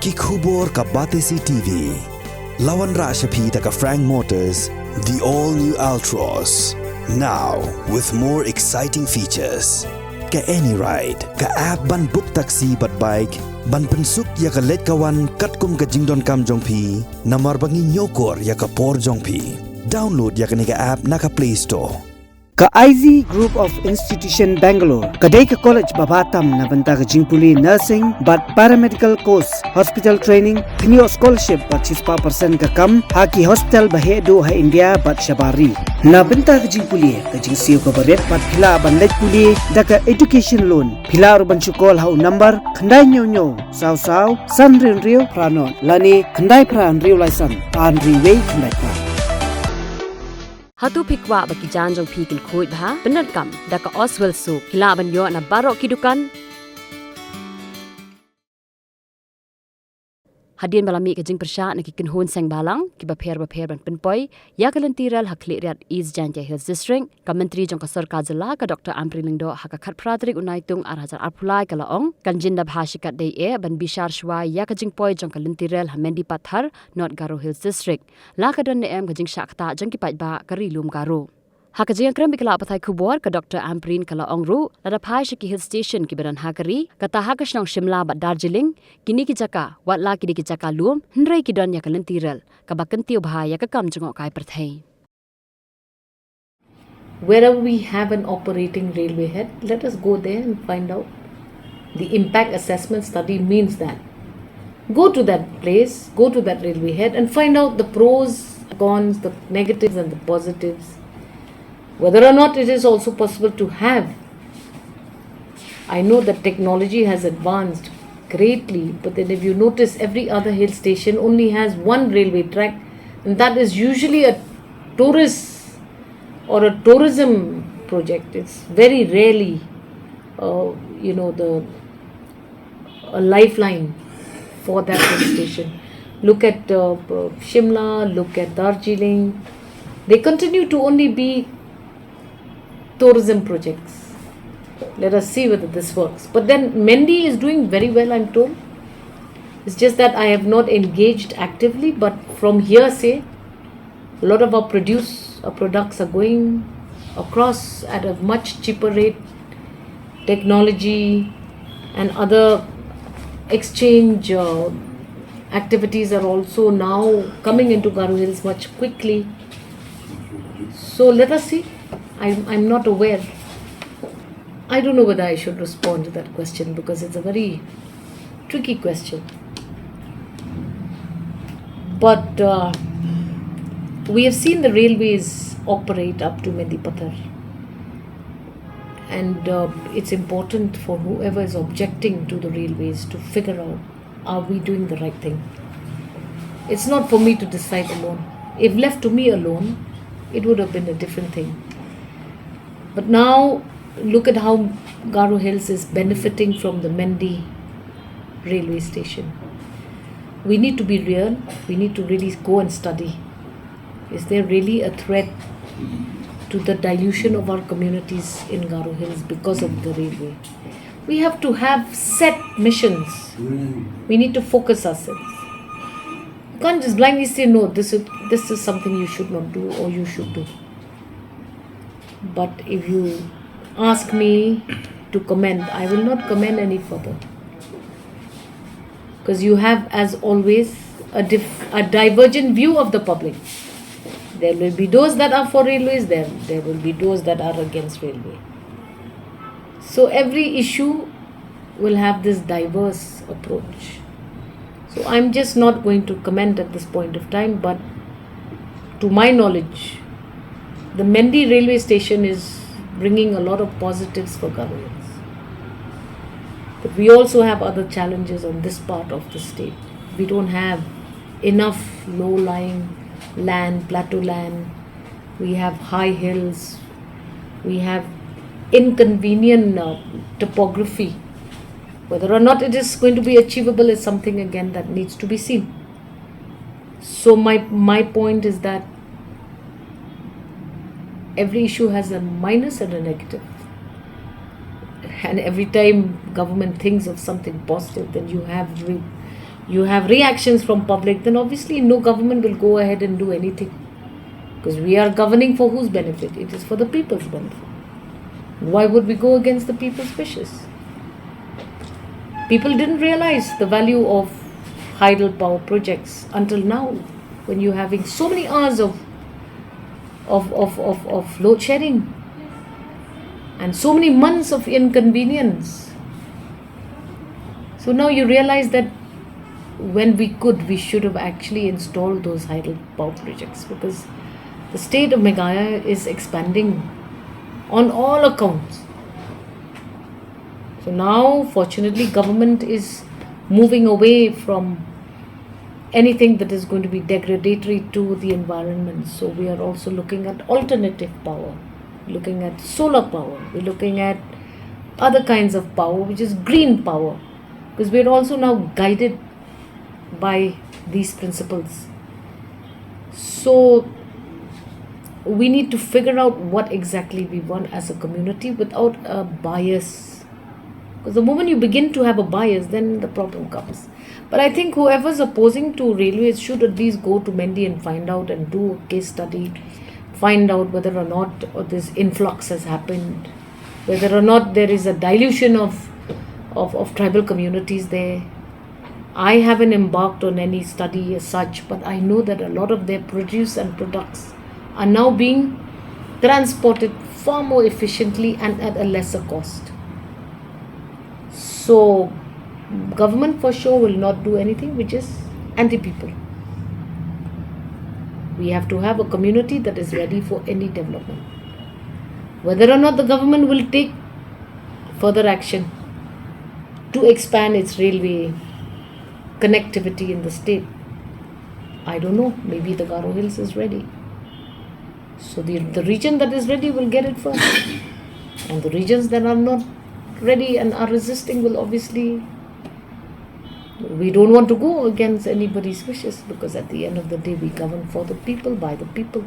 Kikubor ka Batesi TV. Lawan Rashapi taka Frank Motors, the all-new Altros. Now, with more exciting features. Ka any ride, ka app ban book taxi bat bike, ban pensuk ya ka let kawan katkum ka jingdon kam jongpi, namar bangi nyokor ya ka por jongpi. Download ya ka nika app naka Play Store. Ka IZ Group of Institution Bangalore, kadai ka college babatam na banta ka jingpuli nursing but paramedical course, hospital training, thinyo scholarship but 6% ka kam, haki hospital bahedo ha India but shabari. Na banta ka jingpuli ka jingsiyo ka baret but pila ban let puli da ka education loan. Pila ban chukol ha number khandai nyo saw san rio pranon lani khandai pran rio laisan an riway khandai pra. Hatu pikwa bagi janjong pikil kuit bah benar kam daka Oswell su kila banyo na barok kidukan Hadian balami ke jing persya na kikin hun sang balang ki baper ban penpoi ya ka Lynti ral hakli riat East Janjay Hills District ka menteri jong ka sarkar jala ka Dr. Amri Lingdo haka khat pradrik unaitung arhajar apulai ka laong kan jinda bhashikat dei ban Bishar Shwa ya ka jing poi jong ka Lynti ral hamendi pathar North Garo Hills District la ka don Neem ka jing Ktah jong ki Paidbah ka rilum Garo Haka jing kram bikala pathai kubor ka Dr. Amrin kala ongru lada phai shiki hill station ki beran hakari kata hakashnong Shimla ba Darjeeling kini ki jaka watla kini ki jaka lum hnrei ki don ya ka Lynti ral ka bakanti ubha ya ka kam jong kai prathai Wherever we have an operating railway head, let us go there and find out. The impact assessment study means that go to that place, go to that railway head and find out the pros, cons, the negatives and the positives. Whether or not it is also possible to have. I know that technology has advanced greatly, but then if you notice every other hill station only has one railway track and that is usually a tourist or a tourism project. It's very rarely, a lifeline for that hill station. Look at Shimla, look at Darjeeling. They continue to only be tourism projects. Let us see whether this works. But then Mendi is doing very well, I'm told. It's just that I have not engaged actively, but from hearsay, a lot of our products are going across at a much cheaper rate. Technology and other exchange activities are also now coming into Garo Hills much quickly. So let us see. I'm not aware. I don't know whether I should respond to that question because it's a very tricky question. But we have seen the railways operate up to Mendipathar. And it's important for whoever is objecting to the railways to figure out, are we doing the right thing? It's not for me to decide alone. If left to me alone, it would have been a different thing. But now, look at how Garo Hills is benefiting from the Mendi railway station. We need to be real. We need to really go and study. Is there really a threat to the dilution of our communities in Garo Hills because of the railway? We have to have set missions. We need to focus ourselves. You can't just blindly say, no, this is something you should not do or you should do. But if you ask me to comment, I will not comment any further. Because you have, as always, a divergent view of the public. There will be those that are for railways, there will be those that are against railway. So every issue will have this diverse approach. So I'm just not going to comment at this point of time, but to my knowledge, the Mendi railway station is bringing a lot of positives for Garo Hills. But we also have other challenges on this part of the state. We don't have enough low-lying land, plateau land. We have high hills. We have inconvenient topography. Whether or not it is going to be achievable is something again that needs to be seen. So my point is that every issue has a minus and a negative. And every time government thinks of something positive, then you have you have reactions from public, then obviously no government will go ahead and do anything. Because we are governing for whose benefit? It is for the people's benefit. Why would we go against the people's wishes? People didn't realize the value of hydel power projects until now, when you're having so many hours of load shedding and so many months of inconvenience. So now you realize that when we should have actually installed those hydel power projects, because the state of Meghalaya is expanding on all accounts. So now, fortunately, government is moving away from anything that is going to be degradatory to the environment. So we are also looking at alternative power, looking at solar power, we're looking at other kinds of power, which is green power, because we're also now guided by these principles. So we need to figure out what exactly we want as a community without a bias. Because the moment you begin to have a bias, then the problem comes. But I think whoever's opposing to railways should at least go to Mendi and find out and do a case study, find out whether or not this influx has happened, whether or not there is a dilution of tribal communities there. I haven't embarked on any study as such, but I know that a lot of their produce and products are now being transported far more efficiently and at a lesser cost. So government for sure will not do anything which is anti-people. We have to have a community that is ready for any development. Whether or not the government will take further action to expand its railway connectivity in the state, I don't know. Maybe the Garo Hills is ready. So the region that is ready will get it first. And the regions that are not ready and are resisting will obviously... We don't want to go against anybody's wishes, because at the end of the day we govern for the people, by the people.